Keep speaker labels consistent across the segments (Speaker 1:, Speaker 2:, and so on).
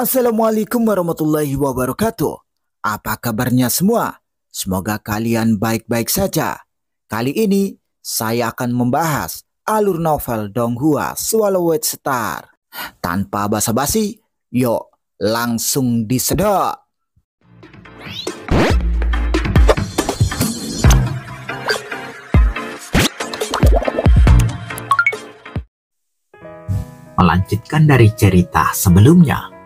Speaker 1: Assalamualaikum warahmatullahi wabarakatuh. Apa kabarnya semua? Semoga kalian baik-baik saja. Kali ini saya akan membahas alur novel Donghua Swallowed Star. Tanpa basa-basi, yuk langsung disedot.
Speaker 2: Melanjutkan dari cerita sebelumnya,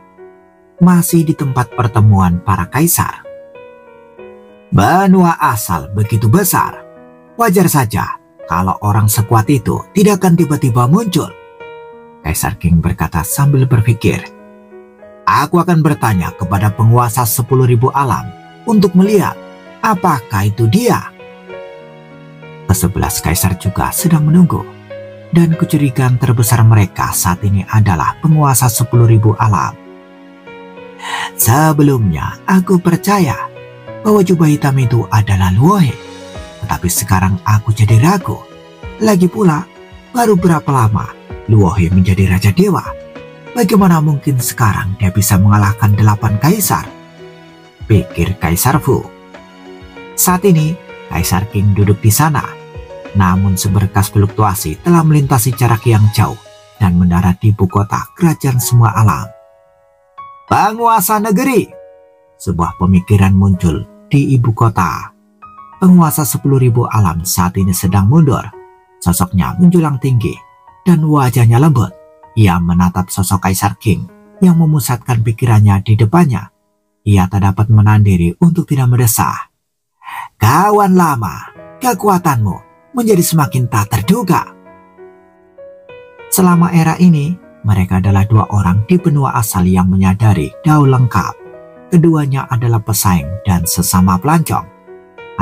Speaker 2: masih di tempat pertemuan para kaisar. Benua asal begitu besar, wajar saja kalau orang sekuat itu tidak akan tiba-tiba muncul. Kaisar King berkata sambil berpikir, aku akan bertanya kepada penguasa 10.000 alam untuk melihat apakah itu dia. Ke-11 kaisar juga sedang menunggu, dan kecurigaan terbesar mereka saat ini adalah penguasa 10.000 alam. Sebelumnya aku percaya bahwa jubah hitam itu adalah Luohe, tetapi sekarang aku jadi ragu. Lagi pula, baru berapa lama Luohe menjadi Raja Dewa? Bagaimana mungkin sekarang dia bisa mengalahkan 8 kaisar? Pikir Kaisar Fu. Saat ini, Kaisar King duduk di sana. Namun seberkas fluktuasi telah melintasi jarak yang jauh dan mendarat di ibu kota kerajaan semua alam. Penguasa negeri. Sebuah pemikiran muncul di ibu kota. Penguasa 10.000 alam saat ini sedang mundur. Sosoknya menjulang tinggi dan wajahnya lembut. Ia menatap sosok Kaisar King yang memusatkan pikirannya di depannya. Ia tak dapat menahan diri untuk tidak mendesah. Kawan lama, kekuatanmu menjadi semakin tak terduga. Selama era ini, mereka adalah 2 orang di benua asal yang menyadari Dao lengkap. Keduanya adalah pesaing dan sesama pelancong.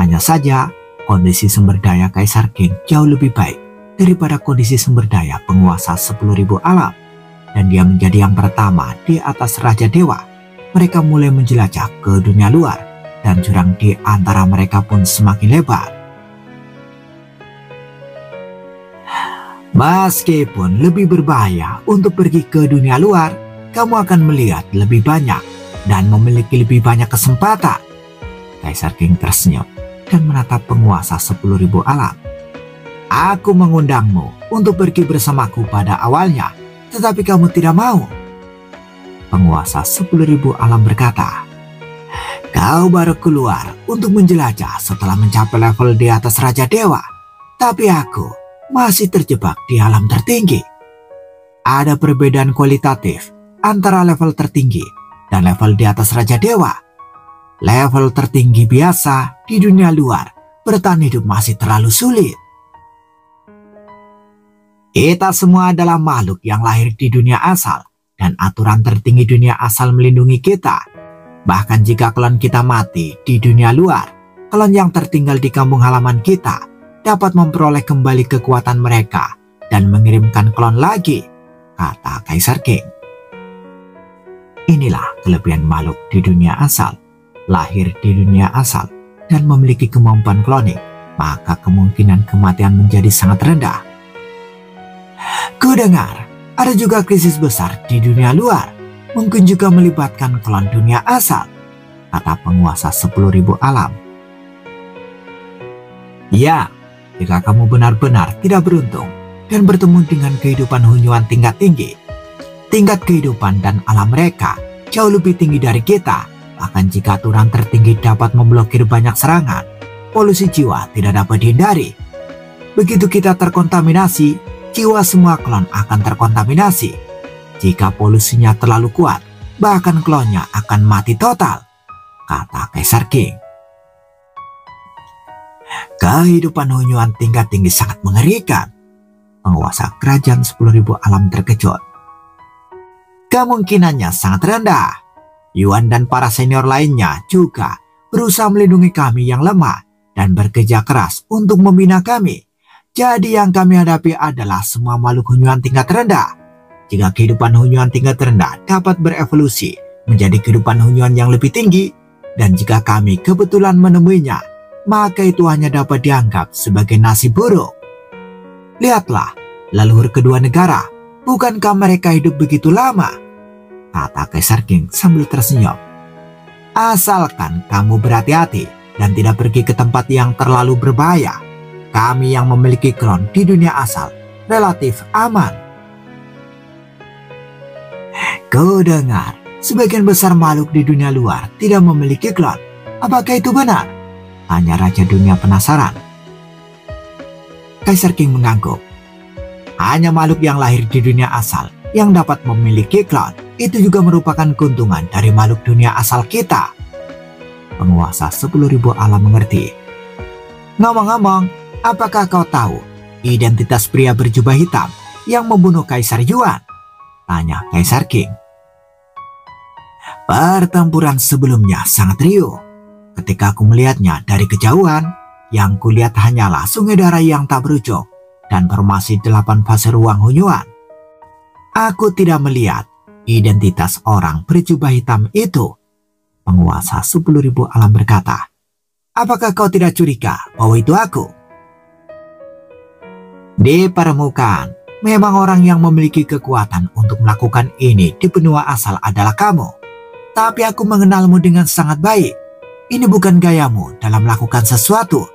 Speaker 2: Hanya saja, kondisi sumber daya Kaisar King jauh lebih baik daripada kondisi sumber daya penguasa 10.000 alam. Dan dia menjadi yang pertama di atas Raja Dewa. Mereka mulai menjelajah ke dunia luar, dan jurang di antara mereka pun semakin lebar. Meskipun lebih berbahaya untuk pergi ke dunia luar, kamu akan melihat lebih banyak dan memiliki lebih banyak kesempatan. Kaisar King tersenyum dan menatap penguasa 10.000 alam. Aku mengundangmu untuk pergi bersamaku pada awalnya, tetapi kamu tidak mau. Penguasa 10.000 alam berkata, kau baru keluar untuk menjelajah setelah mencapai level di atas Raja Dewa, tapi aku masih terjebak di alam tertinggi. Ada perbedaan kualitatif antara level tertinggi dan level di atas Raja Dewa. Level tertinggi biasa di dunia luar bertahan hidup masih terlalu sulit. Kita semua adalah makhluk yang lahir di dunia asal, dan aturan tertinggi dunia asal melindungi kita. Bahkan jika klon kita mati di dunia luar, klon yang tertinggal di kampung halaman kita dapat memperoleh kembali kekuatan mereka dan mengirimkan klon lagi, kata Kaisar King. Inilah kelebihan makhluk di dunia asal. Lahir di dunia asal dan memiliki kemampuan cloning, maka kemungkinan kematian menjadi sangat rendah. Kudengar, ada juga krisis besar di dunia luar, mungkin juga melibatkan klon dunia asal, kata penguasa 10.000 alam. Ya, jika kamu benar-benar tidak beruntung dan bertemu dengan kehidupan hunyuan tingkat tinggi, tingkat kehidupan dan alam mereka jauh lebih tinggi dari kita. Bahkan jika aturan tertinggi dapat memblokir banyak serangan, polusi jiwa tidak dapat dihindari. Begitu kita terkontaminasi, jiwa semua klon akan terkontaminasi. Jika polusinya terlalu kuat, bahkan klonnya akan mati total, kata Kaisar King. Kehidupan hunyuan tingkat tinggi sangat mengerikan. Penguasa kerajaan 10.000 alam terkejut. Kemungkinannya sangat rendah. Yuan dan para senior lainnya juga berusaha melindungi kami yang lemah dan bekerja keras untuk membina kami. Jadi yang kami hadapi adalah semua makhluk hunyuan tingkat rendah. Jika kehidupan hunyuan tingkat rendah dapat berevolusi menjadi kehidupan hunyuan yang lebih tinggi, dan jika kami kebetulan menemuinya, maka itu hanya dapat dianggap sebagai nasib buruk. Lihatlah, leluhur kedua negara, bukankah mereka hidup begitu lama? kata Kaisar King sambil tersenyum. Asalkan kamu berhati-hati dan tidak pergi ke tempat yang terlalu berbahaya. Kami yang memiliki klon di dunia asal relatif aman. Kau dengar, sebagian besar makhluk di dunia luar tidak memiliki klon. Apakah itu benar? Tanya Raja Dunia penasaran. Kaisar King mengangguk. Hanya makhluk yang lahir di dunia asal yang dapat memiliki klon. Itu juga merupakan keuntungan dari makhluk dunia asal kita. Penguasa 10.000 alam mengerti. Ngomong-ngomong, apakah kau tahu identitas pria berjubah hitam yang membunuh Kaisar Yuan? Tanya Kaisar King. Pertempuran sebelumnya sangat riuh. Ketika aku melihatnya dari kejauhan, yang kulihat hanyalah sungai darah yang tak berujung dan formasi 8 fase ruang Hunyuan. Aku tidak melihat identitas orang berjubah hitam itu. Penguasa 10.000 alam berkata. Apakah kau tidak curiga bahwa itu aku? Di permukaan, memang orang yang memiliki kekuatan untuk melakukan ini di benua asal adalah kamu. Tapi aku mengenalmu dengan sangat baik. Ini bukan gayamu dalam melakukan sesuatu,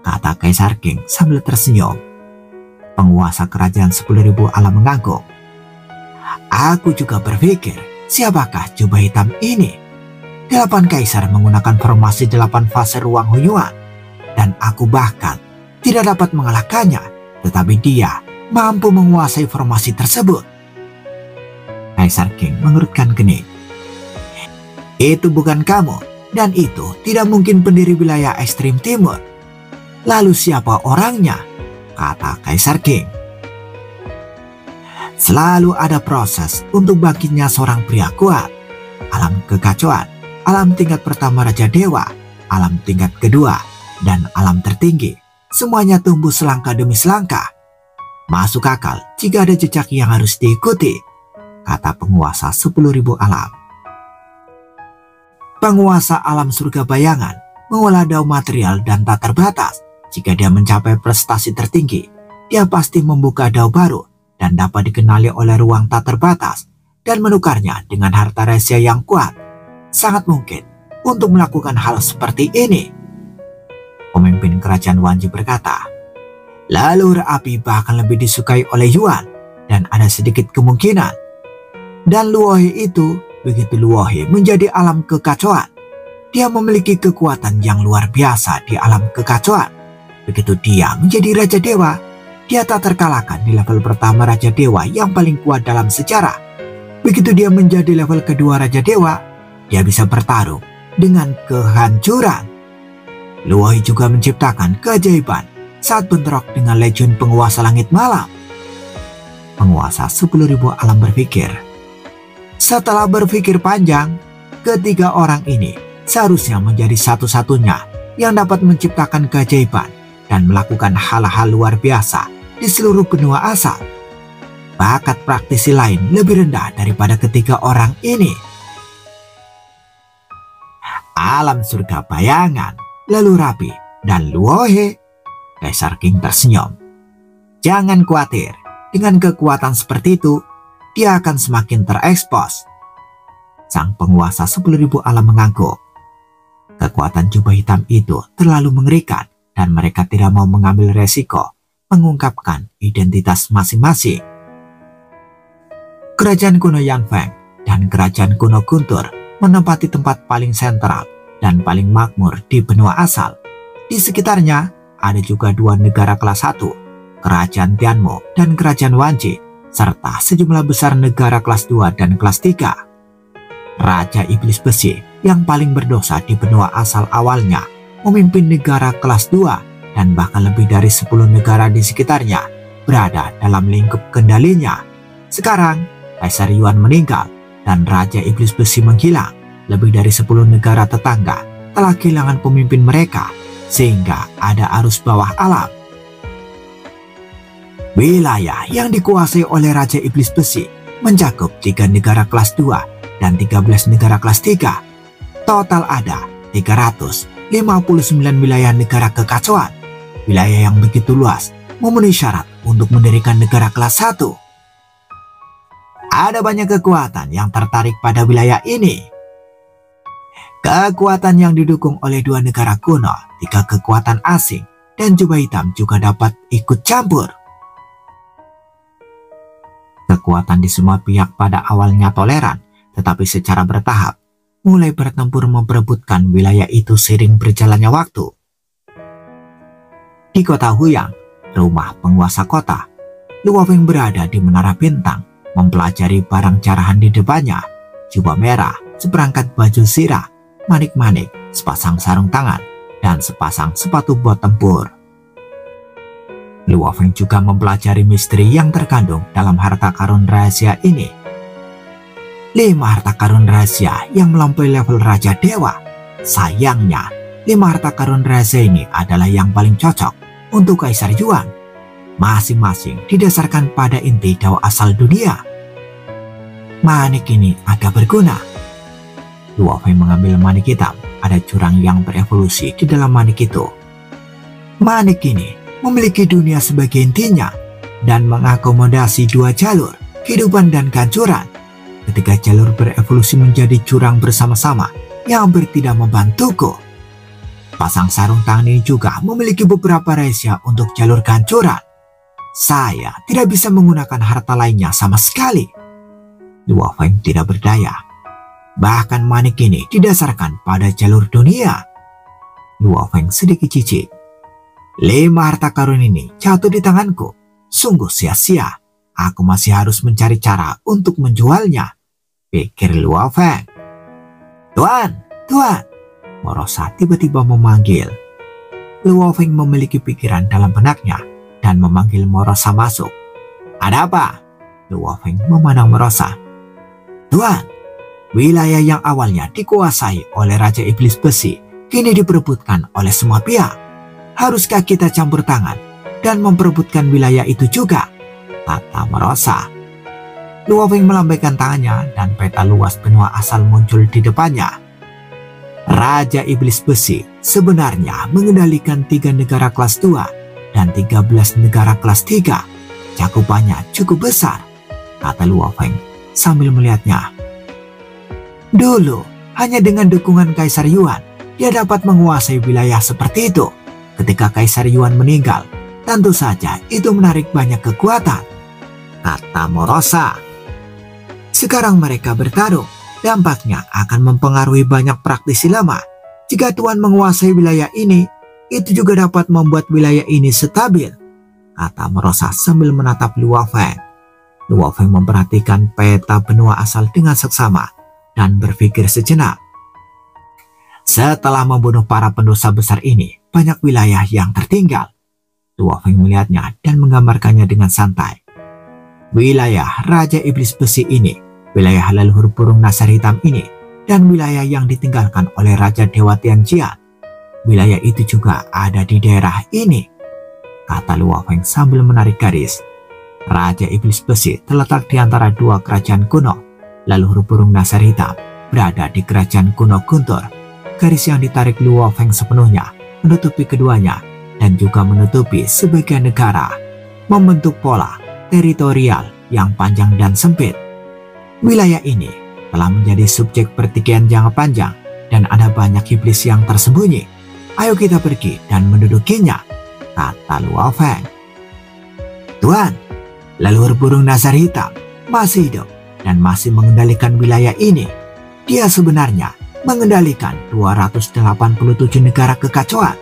Speaker 2: kata Kaisar King sambil tersenyum. Penguasa kerajaan 10.000 alam mengangguk. Aku juga berpikir, siapakah jubah hitam ini? 8 kaisar menggunakan formasi 8 fase ruang Hunyuan, dan aku bahkan tidak dapat mengalahkannya, tetapi dia mampu menguasai formasi tersebut. Kaisar King mengerutkan kening. Itu bukan kamu, dan itu tidak mungkin pendiri wilayah ekstrim timur. Lalu siapa orangnya? Kata Kaisar King. Selalu ada proses untuk bangkitnya seorang pria kuat. Alam kekacauan, alam tingkat pertama Raja Dewa, alam tingkat kedua, dan alam tertinggi. Semuanya tumbuh selangkah demi selangkah. Masuk akal jika ada jejak yang harus diikuti, kata penguasa 10.000 alam. Penguasa alam surga bayangan mengolah daun material dan tak terbatas. Jika dia mencapai prestasi tertinggi, dia pasti membuka daun baru dan dapat dikenali oleh ruang tak terbatas dan menukarnya dengan harta rahasia yang kuat. Sangat mungkin untuk melakukan hal seperti ini. Pemimpin kerajaan Wanji berkata, lalur api bahkan lebih disukai oleh Yuan dan ada sedikit kemungkinan. Dan Luohe itu, begitu Luohe menjadi alam kekacauan, dia memiliki kekuatan yang luar biasa di alam kekacauan. Begitu dia menjadi Raja Dewa, dia tak terkalahkan di level pertama Raja Dewa yang paling kuat dalam sejarah. Begitu dia menjadi level kedua Raja Dewa, dia bisa bertarung dengan kehancuran. Luohe juga menciptakan keajaiban saat bentrok dengan Legiun Penguasa Langit Malam. Penguasa 10.000 alam berpikir. Setelah berpikir panjang, ketiga orang ini seharusnya menjadi satu-satunya yang dapat menciptakan keajaiban dan melakukan hal-hal luar biasa di seluruh benua asal. Bakat praktisi lain lebih rendah daripada ketiga orang ini. Alam surga bayangan, lalu Rapi, dan Luohe. Kaisar King tersenyum. Jangan khawatir, dengan kekuatan seperti itu, dia akan semakin terekspos. Sang penguasa 10.000 alam mengangguk. Kekuatan jubah hitam itu terlalu mengerikan dan mereka tidak mau mengambil resiko mengungkapkan identitas masing-masing. Kerajaan kuno Yanfeng dan kerajaan kuno Guntur menempati tempat paling sentral dan paling makmur di benua asal. Di sekitarnya ada juga 2 negara kelas 1, kerajaan Tianmu dan kerajaan Wanji, serta sejumlah besar negara kelas 2 dan kelas 3. Raja Iblis Besi yang paling berdosa di benua asal awalnya memimpin negara kelas 2 dan bahkan lebih dari 10 negara di sekitarnya berada dalam lingkup kendalinya. Sekarang Kaisar Yuan meninggal dan Raja Iblis Besi menghilang. Lebih dari 10 negara tetangga telah kehilangan pemimpin mereka, sehingga ada arus bawah alam. Wilayah yang dikuasai oleh Raja Iblis Besi mencakup 3 negara kelas 2 dan 13 negara kelas 3. Total ada 359 wilayah negara kekacauan. Wilayah yang begitu luas memenuhi syarat untuk mendirikan negara kelas 1. Ada banyak kekuatan yang tertarik pada wilayah ini. Kekuatan yang didukung oleh 2 negara kuno, 3 kekuatan asing, dan jubah hitam juga dapat ikut campur. Kekuatan di semua pihak pada awalnya toleran, tetapi secara bertahap mulai bertempur memperebutkan wilayah itu seiring berjalannya waktu. Di kota Huyang, rumah penguasa kota, Luo Feng berada di menara bintang, mempelajari barang carahan di depannya, jubah merah, seperangkat baju sirah, manik-manik, sepasang sarung tangan, dan sepasang sepatu bot tempur. Luo Feng juga mempelajari misteri yang terkandung dalam harta karun rahasia ini. 5 harta karun rahasia yang melampaui level Raja Dewa. Sayangnya, 5 harta karun rahasia ini adalah yang paling cocok untuk Kaisar Yuan. Masing-masing didasarkan pada inti Dao asal dunia. Manik ini agak berguna. Luo Feng mengambil manik hitam. Ada jurang yang berevolusi di dalam manik itu. Manik ini memiliki dunia sebagai intinya dan mengakomodasi 2 jalur, kehidupan dan kehancuran. Ketika jalur berevolusi menjadi jurang bersama-sama yang hampir tidak membantuku. Pasang sarung tangan ini juga memiliki beberapa rahasia untuk jalur kehancuran. Saya tidak bisa menggunakan harta lainnya sama sekali. Luo Feng tidak berdaya. Bahkan manik ini didasarkan pada jalur dunia. Luo Feng sedikit jijik. 5 harta karun ini jatuh di tanganku. Sungguh sia-sia. Aku masih harus mencari cara untuk menjualnya, pikir Luo Feng. Tuan, Tuan. Morosa tiba-tiba memanggil. Luo Feng memiliki pikiran dalam benaknya dan memanggil Morosa masuk. Ada apa? Luo Feng memandang Morosa. Tuan, wilayah yang awalnya dikuasai oleh Raja Iblis Besi kini diperebutkan oleh semua pihak. Haruskah kita campur tangan dan memperebutkan wilayah itu juga? Kata Morosa. Luo Feng melambaikan tangannya dan peta luas benua asal muncul di depannya. Raja Iblis Besi sebenarnya mengendalikan 3 negara kelas 2 dan 13 negara kelas 3. Cakupannya cukup besar, kata Luo Feng sambil melihatnya. Dulu, hanya dengan dukungan Kaisar Yuan, dia dapat menguasai wilayah seperti itu. Ketika Kaisar Yuan meninggal, tentu saja itu menarik banyak kekuatan, kata Morosa. Sekarang mereka bertarung, dampaknya akan mempengaruhi banyak praktisi lama. Jika Tuan menguasai wilayah ini, itu juga dapat membuat wilayah ini stabil, kata Morosa sambil menatap Luo Feng. Luo Feng memperhatikan peta benua asal dengan seksama dan berpikir sejenak. Setelah membunuh para pendosa besar ini, banyak wilayah yang tertinggal. Luo Feng melihatnya dan menggambarkannya dengan santai. Wilayah Raja Iblis Besi ini, wilayah leluhur burung nasar hitam ini, dan wilayah yang ditinggalkan oleh Raja Dewa Tianjian. Wilayah itu juga ada di daerah ini, kata Luo Feng sambil menarik garis. Raja Iblis Besi terletak di antara 2 kerajaan kuno. Leluhur burung nasar hitam berada di kerajaan kuno Guntur. Garis yang ditarik Luo Feng sepenuhnya menutupi keduanya dan juga menutupi sebagian negara, membentuk pola teritorial yang panjang dan sempit. Wilayah ini telah menjadi subjek pertikaian jangka panjang dan ada banyak iblis yang tersembunyi. Ayo kita pergi dan mendudukinya, kata Luo Feng. Tuan, leluhur burung nasar hitam masih hidup dan masih mengendalikan wilayah ini. Dia sebenarnya mengendalikan 287 negara kekacauan.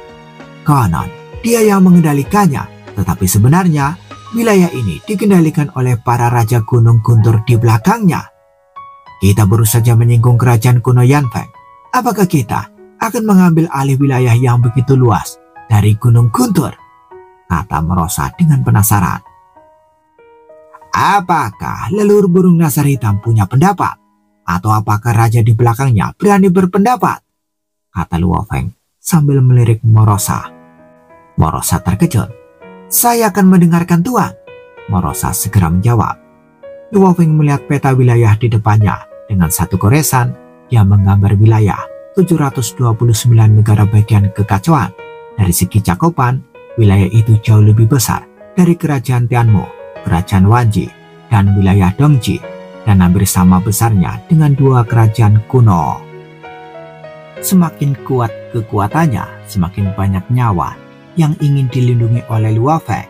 Speaker 2: Konon, dia yang mengendalikannya, tetapi sebenarnya wilayah ini dikendalikan oleh para raja gunung Guntur di belakangnya. Kita baru saja menyinggung kerajaan kuno Yanfeng. Apakah kita akan mengambil alih wilayah yang begitu luas dari gunung Guntur? Kata Morosa dengan penasaran. Apakah leluhur burung nasar hitam punya pendapat? Atau apakah raja di belakangnya berani berpendapat? Kata Luo Feng sambil melirik Morosa. Morosa terkejut. Saya akan mendengarkan Tuan. Morosa segera menjawab. Luo Feng melihat peta wilayah di depannya. Dengan satu goresan, dia menggambar wilayah 729 negara bagian kekacauan. Dari segi cakupan, wilayah itu jauh lebih besar dari kerajaan Tianmu, kerajaan Wanji, dan wilayah Dongji. dan hampir sama besarnya dengan dua kerajaan kuno. Semakin kuat kekuatannya, semakin banyak nyawa yang ingin dilindungi oleh Luo Feng.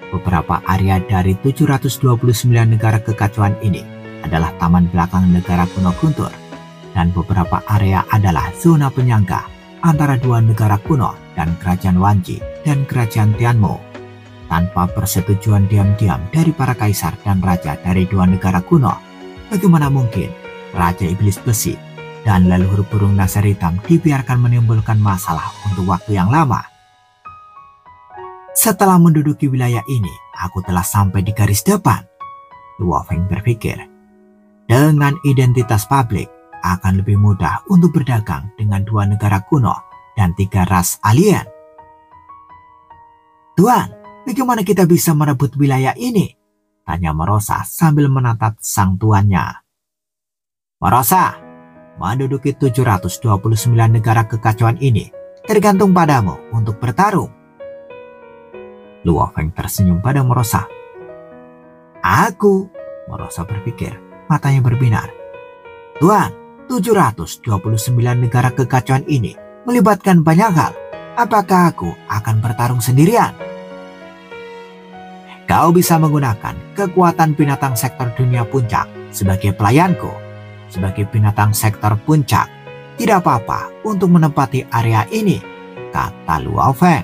Speaker 2: Beberapa area dari 729 negara kekacauan ini adalah taman belakang negara kuno Guntur, dan beberapa area adalah zona penyangga antara dua negara kuno dan kerajaan Wanji dan kerajaan Tianmu. Tanpa persetujuan diam-diam dari para kaisar dan raja dari dua negara kuno, bagaimana mungkin Raja Iblis Besi dan leluhur burung nasar hitam dibiarkan menimbulkan masalah untuk waktu yang lama? Setelah menduduki wilayah ini, aku telah sampai di garis depan, Luo Feng berpikir. Dengan identitas publik, akan lebih mudah untuk berdagang dengan dua negara kuno dan tiga ras alien. Tuan, bagaimana kita bisa merebut wilayah ini? Tanya Morosa sambil menatap sang tuannya. Morosa, menduduki 729 negara kekacauan ini tergantung padamu untuk bertarung. Luo Feng tersenyum pada Morosa. Aku, Morosa berpikir, matanya berbinar. Tuan, 729 negara kekacauan ini melibatkan banyak hal. Apakah aku akan bertarung sendirian? Kau bisa menggunakan kekuatan binatang sektor dunia puncak sebagai pelayanku. Sebagai binatang sektor puncak, tidak apa-apa untuk menempati area ini, kata Luo Feng.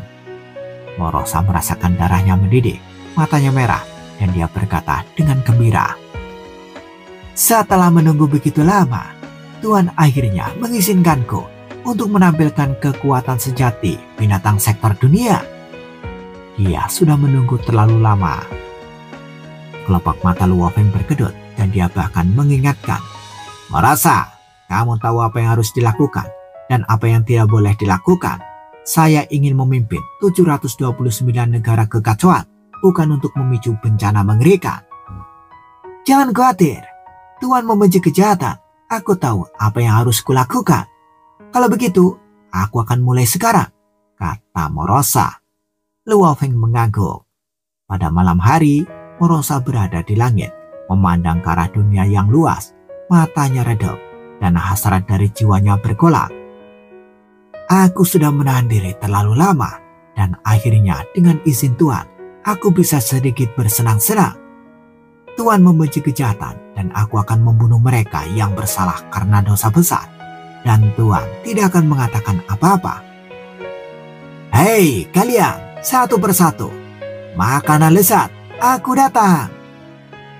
Speaker 2: Morosa merasakan darahnya mendidih, matanya merah, dan dia berkata dengan gembira. Setelah menunggu begitu lama, Tuan akhirnya mengizinkanku untuk menampilkan kekuatan sejati binatang sektor dunia. Dia sudah menunggu terlalu lama. Kelopak mata Luo Feng berkedut dan dia bahkan mengingatkan, Morosa, kamu tahu apa yang harus dilakukan dan apa yang tidak boleh dilakukan. Saya ingin memimpin 729 negara kekacauan, bukan untuk memicu bencana mengerikan. Jangan khawatir, Tuan membenci kejahatan. Aku tahu apa yang harus kulakukan. Kalau begitu, aku akan mulai sekarang, kata Morosa. Luo Feng mengangguk. Pada malam hari, Morosa berada di langit, memandang ke arah dunia yang luas. Matanya redup dan hasrat dari jiwanya bergolak. Aku sudah menahan diri terlalu lama, dan akhirnya dengan izin Tuan, aku bisa sedikit bersenang-senang. Tuan membenci kejahatan, dan aku akan membunuh mereka yang bersalah karena dosa besar. Dan Tuan tidak akan mengatakan apa-apa. Hei kalian, satu persatu, makanan lezat, aku datang.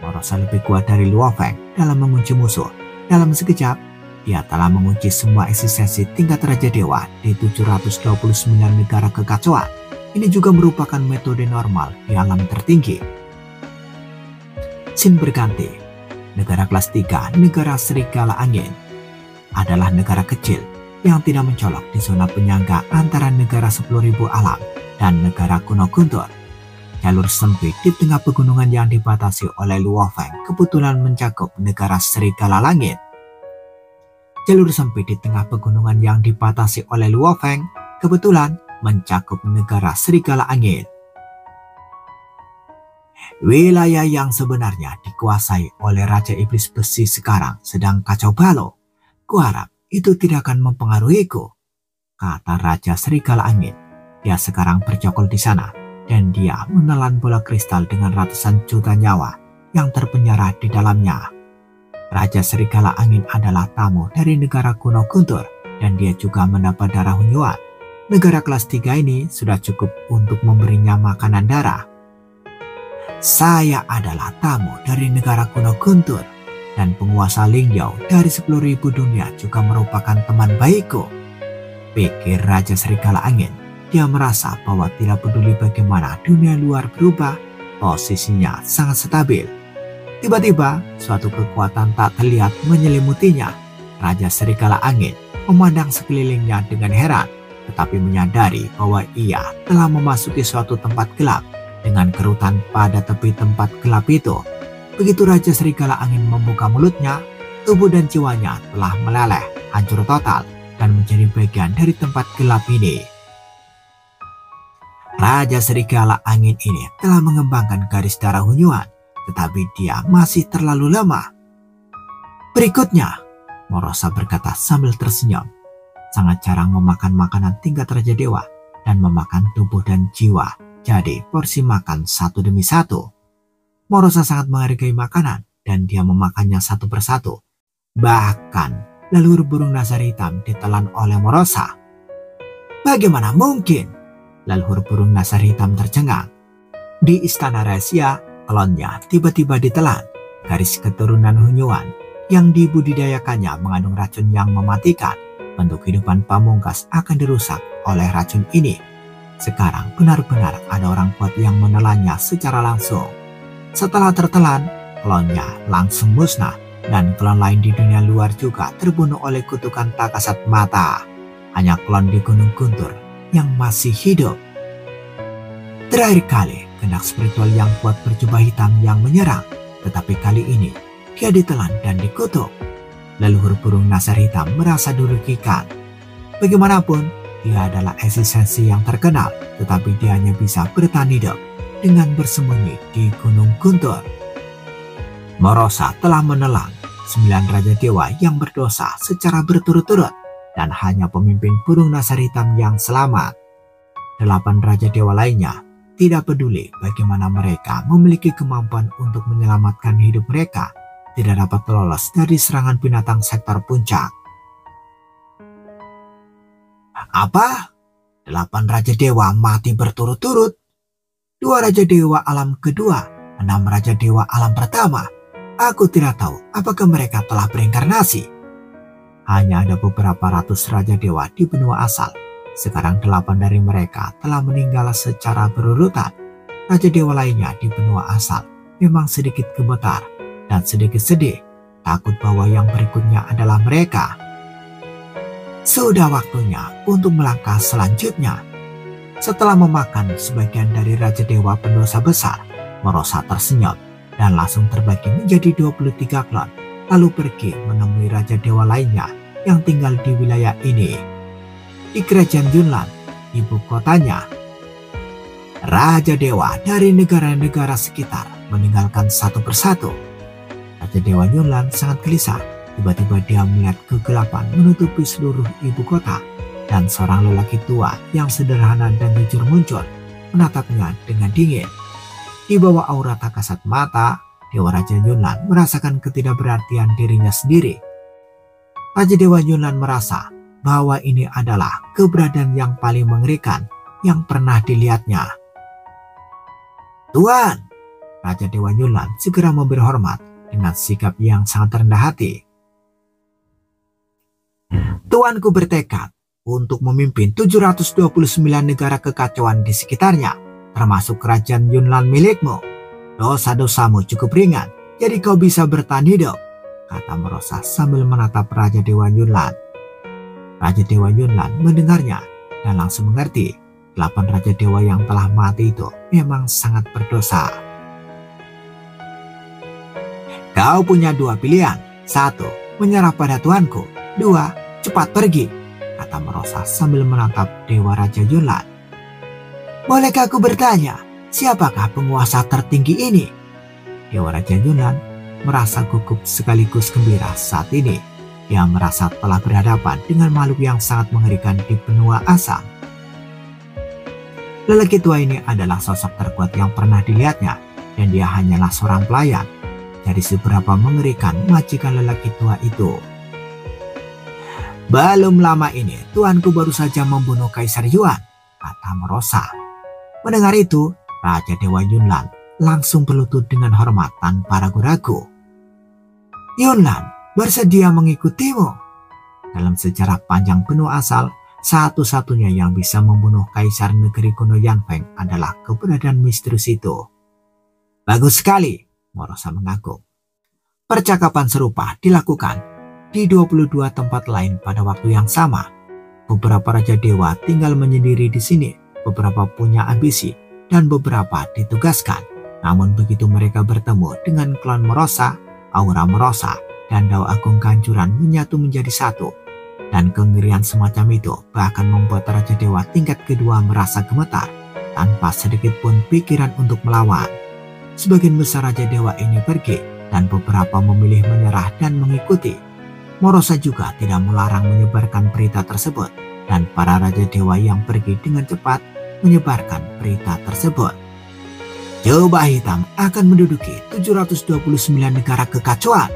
Speaker 2: Morosa lebih kuat dari Luo Feng dalam mengunci musuh. Dalam sekejap, dia telah mengunci semua eksistensi tingkat Raja Dewa di 729 negara kekacauan. Ini juga merupakan metode normal di alam tertinggi. Scene berganti. Negara kelas 3, negara Serigala Angin, adalah negara kecil yang tidak mencolok di zona penyangga antara negara 10.000 alam dan negara kuno Guntur. Jalur sempit di tengah pegunungan yang dibatasi oleh Luo Feng kebetulan mencakup negara Serigala Langit. Jalur sempit di tengah pegunungan yang dibatasi oleh Luo Feng kebetulan mencakup negara Serigala Angin. Wilayah yang sebenarnya dikuasai oleh Raja Iblis Besi sekarang sedang kacau balau. Kuharap itu tidak akan mempengaruhiku, kata Raja Serigala Angin. Dia sekarang bercokol di sana, dan dia menelan bola kristal dengan ratusan juta nyawa yang terpenjara di dalamnya. Raja Serigala Angin adalah tamu dari negara kuno Guntur, dan dia juga mendapat darah Hunyuan. Negara kelas 3 ini sudah cukup untuk memberinya makanan darah. Saya adalah tamu dari negara kuno Guntur, dan penguasa Lingyao dari 10.000 dunia juga merupakan teman baikku, pikir Raja Serigala Angin. Dia merasa bahwa tidak peduli bagaimana dunia luar berubah, posisinya sangat stabil. Tiba-tiba, suatu kekuatan tak terlihat menyelimutinya. Raja Serigala Angin memandang sekelilingnya dengan heran, tetapi menyadari bahwa ia telah memasuki suatu tempat gelap dengan kerutan pada tepi tempat gelap itu. Begitu Raja Serigala Angin membuka mulutnya, tubuh dan jiwanya telah meleleh, hancur total, dan menjadi bagian dari tempat gelap ini. Raja Serigala Angin ini telah mengembangkan garis darah Hunyuan, tetapi dia masih terlalu lemah. Berikutnya, Morosa berkata sambil tersenyum, sangat jarang memakan makanan tingkat Raja Dewa dan memakan tubuh dan jiwa, jadi porsi makan satu demi satu. Morosa sangat menghargai makanan dan dia memakannya satu persatu. Bahkan leluhur burung nasar hitam ditelan oleh Morosa. Bagaimana mungkin? Leluhur burung nasar hitam tercengang. Di istana rahasia, klonnya tiba-tiba ditelan. Garis keturunan Hunyuan yang dibudidayakannya mengandung racun yang mematikan. Bentuk kehidupan pamungkas akan dirusak oleh racun ini. Sekarang benar-benar ada orang kuat yang menelannya secara langsung. Setelah tertelan, klonnya langsung musnah dan klon lain di dunia luar juga terbunuh oleh kutukan tak kasat mata. Hanya klon di Gunung Guntur yang masih hidup. Terakhir kali, kehendak spiritual yang kuat berjubah hitam yang menyerang, tetapi kali ini dia ditelan dan dikutuk. Leluhur burung nasar hitam merasa dirugikan. Bagaimanapun, dia adalah eksistensi yang terkenal, tetapi dia hanya bisa bertahan hidup dengan bersembunyi di Gunung Guntur. Morosa telah menelan 9 Raja Dewa yang berdosa secara berturut-turut dan hanya pemimpin burung nasar hitam yang selamat. 8 Raja Dewa lainnya tidak peduli bagaimana mereka memiliki kemampuan untuk menyelamatkan hidup mereka, tidak dapat lolos dari serangan binatang sektor puncak. Apa? 8 Raja Dewa mati berturut-turut? 2 Raja Dewa alam kedua, 6 Raja Dewa alam pertama. Aku tidak tahu apakah mereka telah berinkarnasi. Hanya ada beberapa ratus Raja Dewa di benua asal. Sekarang 8 dari mereka telah meninggal secara berurutan. Raja Dewa lainnya di benua asal memang sedikit gemetar dan sedikit sedih, takut bahwa yang berikutnya adalah mereka. Sudah waktunya untuk melangkah selanjutnya. Setelah memakan sebagian dari Raja Dewa pendosa besar, Morosa tersenyum dan langsung terbagi menjadi 23 klon, lalu pergi menemui Raja Dewa lainnya yang tinggal di wilayah ini. Di kerajaan Yunlan, ibu kotanya, Raja Dewa dari negara-negara sekitar meninggalkan satu persatu. Raja Dewa Yunlan sangat gelisah. Tiba-tiba dia melihat kegelapan menutupi seluruh ibu kota dan seorang lelaki tua yang sederhana dan jujur muncul menatapnya dengan dingin. Di bawah aura tak kasat mata, Dewa Raja Yunlan merasakan ketidakberartian dirinya sendiri. Raja Dewa Yunlan merasa bahwa ini adalah keberadaan yang paling mengerikan yang pernah dilihatnya. Tuan, Raja Dewa Yunlan segera memberi hormat dengan sikap yang sangat rendah hati. Tuanku bertekad untuk memimpin 729 negara kekacauan di sekitarnya, termasuk kerajaan Yunlan milikmu. Dosa-dosamu cukup ringan, jadi kau bisa bertahan hidup, kata Morosa sambil menatap Raja Dewa Yunlan. Raja Dewa Yunlan mendengarnya dan langsung mengerti 8 Raja Dewa yang telah mati itu memang sangat berdosa. Kau punya 2 pilihan. 1. Menyerah pada tuanku. 2. Cepat pergi, kata Morosa sambil menatap Dewa Raja Yunlan. Bolehkah aku bertanya, siapakah penguasa tertinggi ini? Dewa Raja Yunlan merasa gugup sekaligus gembira saat ini. Dia merasa telah berhadapan dengan makhluk yang sangat mengerikan di benua asal. Lelaki tua ini adalah sosok terkuat yang pernah dilihatnya, dan dia hanyalah seorang pelayan. Dari seberapa mengerikan majikan lelaki tua itu. Belum lama ini tuanku baru saja membunuh Kaisar Yuan, kata Morosa. Mendengar itu, Raja Dewa Yunlan langsung berlutut dengan hormat tanpa ragu-ragu. Yunlan bersedia mengikutimu. Dalam sejarah panjang benua asal, satu-satunya yang bisa membunuh Kaisar negeri kuno Yanfeng adalah keberadaan misterius itu. Bagus sekali, Morosa mengaku. Percakapan serupa dilakukan di 22 tempat lain pada waktu yang sama. Beberapa Raja Dewa tinggal menyendiri di sini, beberapa punya ambisi, dan beberapa ditugaskan. Namun begitu mereka bertemu dengan klan Morosa, aura Morosa, dan Dao Agung Kehancuran menyatu menjadi satu. Dan kengerian semacam itu bahkan membuat Raja Dewa tingkat kedua merasa gemetar, tanpa sedikit pun pikiran untuk melawan. Sebagian besar Raja Dewa ini pergi dan beberapa memilih menyerah dan mengikuti. Morosa juga tidak melarang menyebarkan berita tersebut, dan para raja dewa yang pergi dengan cepat menyebarkan berita tersebut. Jubah hitam akan menduduki 729 negara kekacauan.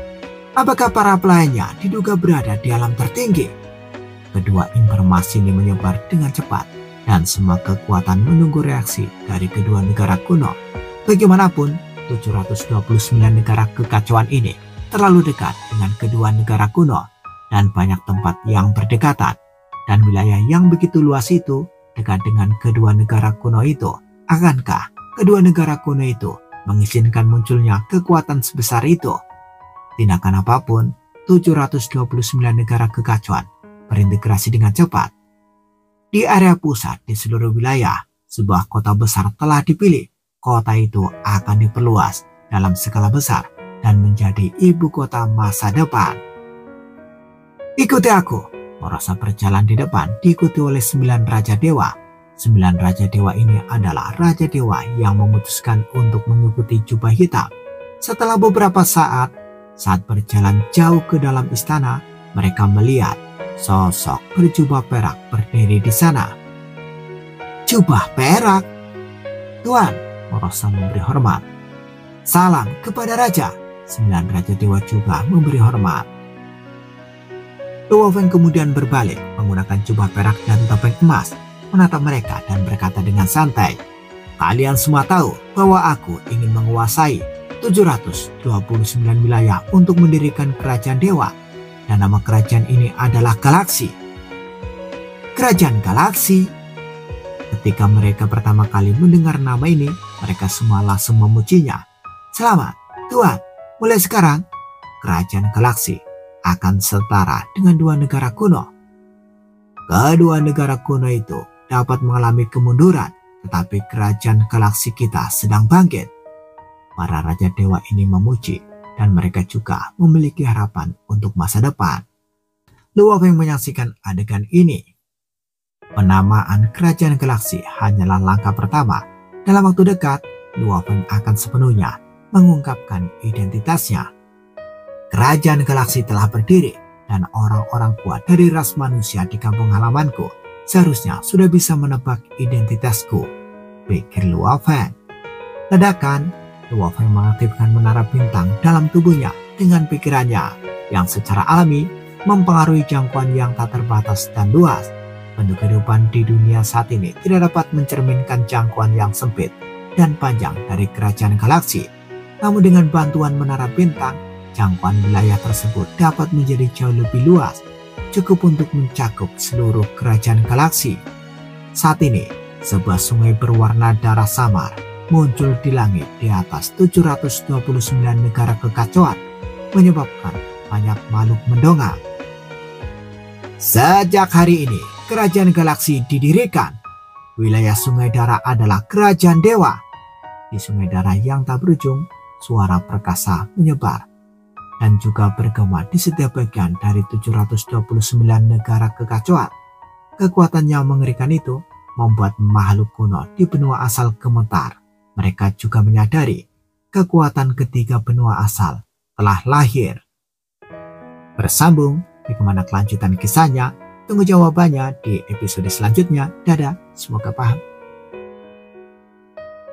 Speaker 2: Apakah para pelayannya diduga berada di alam tertinggi? Kedua informasi ini menyebar dengan cepat, dan semua kekuatan menunggu reaksi dari kedua negara kuno. Bagaimanapun, 729 negara kekacauan ini terlalu dekat dengan kedua negara kuno, dan banyak tempat yang berdekatan. Dan wilayah yang begitu luas itu dekat dengan kedua negara kuno itu. Akankah kedua negara kuno itu mengizinkan munculnya kekuatan sebesar itu? Tindakan apapun, 729 negara kekacauan berintegrasi dengan cepat. Di area pusat di seluruh wilayah, sebuah kota besar telah dipilih. Kota itu akan diperluas dalam skala besar dan menjadi ibu kota masa depan. Ikuti aku. Morosa berjalan di depan diikuti oleh 9 raja dewa. 9 raja dewa ini adalah raja dewa yang memutuskan untuk mengikuti jubah hitam. Setelah beberapa saat berjalan jauh ke dalam istana, mereka melihat sosok berjubah perak berdiri di sana. Jubah perak? Tuan, Morosa memberi hormat. Salam kepada raja. 9 raja dewa juga memberi hormat. Luo Feng kemudian berbalik menggunakan jubah perak dan topeng emas, menatap mereka dan berkata dengan santai, kalian semua tahu bahwa aku ingin menguasai 729 wilayah untuk mendirikan kerajaan dewa, dan nama kerajaan ini adalah Galaksi. Kerajaan Galaksi? Ketika mereka pertama kali mendengar nama ini, mereka semua langsung memujinya. Selamat, Tuan. Mulai sekarang, kerajaan Galaksi akan setara dengan dua negara kuno. Kedua negara kuno itu dapat mengalami kemunduran, tetapi kerajaan Galaksi kita sedang bangkit. Para raja dewa ini memuji, dan mereka juga memiliki harapan untuk masa depan. Luo Feng menyaksikan adegan ini. Penamaan kerajaan Galaksi hanyalah langkah pertama. Dalam waktu dekat, Luo Feng akan sepenuhnya mengungkapkan identitasnya. Kerajaan Galaksi telah berdiri, dan orang-orang kuat dari ras manusia di kampung halamanku seharusnya sudah bisa menebak identitasku, pikir Luo Feng. Ledakan, Luo Feng mengaktifkan menara bintang dalam tubuhnya dengan pikirannya yang secara alami mempengaruhi jangkauan yang tak terbatas dan luas. Bentuk kehidupan di dunia saat ini tidak dapat mencerminkan jangkauan yang sempit dan panjang dari kerajaan Galaksi. Namun dengan bantuan menara bintang, jangkauan wilayah tersebut dapat menjadi jauh lebih luas, cukup untuk mencakup seluruh kerajaan Galaksi. Saat ini, sebuah sungai berwarna darah samar muncul di langit di atas 729 negara kekacauan, menyebabkan banyak makhluk mendongak. Sejak hari ini, kerajaan Galaksi didirikan. Wilayah Sungai Darah adalah kerajaan dewa. Di Sungai Darah yang tak berujung, suara perkasa menyebar dan juga bergema di setiap bagian dari 729 negara kekacauan. Kekuatan yang mengerikan itu membuat makhluk kuno di benua asal gemetar. Mereka juga menyadari kekuatan ketiga benua asal telah lahir. Bersambung, bagaimana kelanjutan kisahnya? Tunggu jawabannya di episode selanjutnya. Dadah, semoga paham.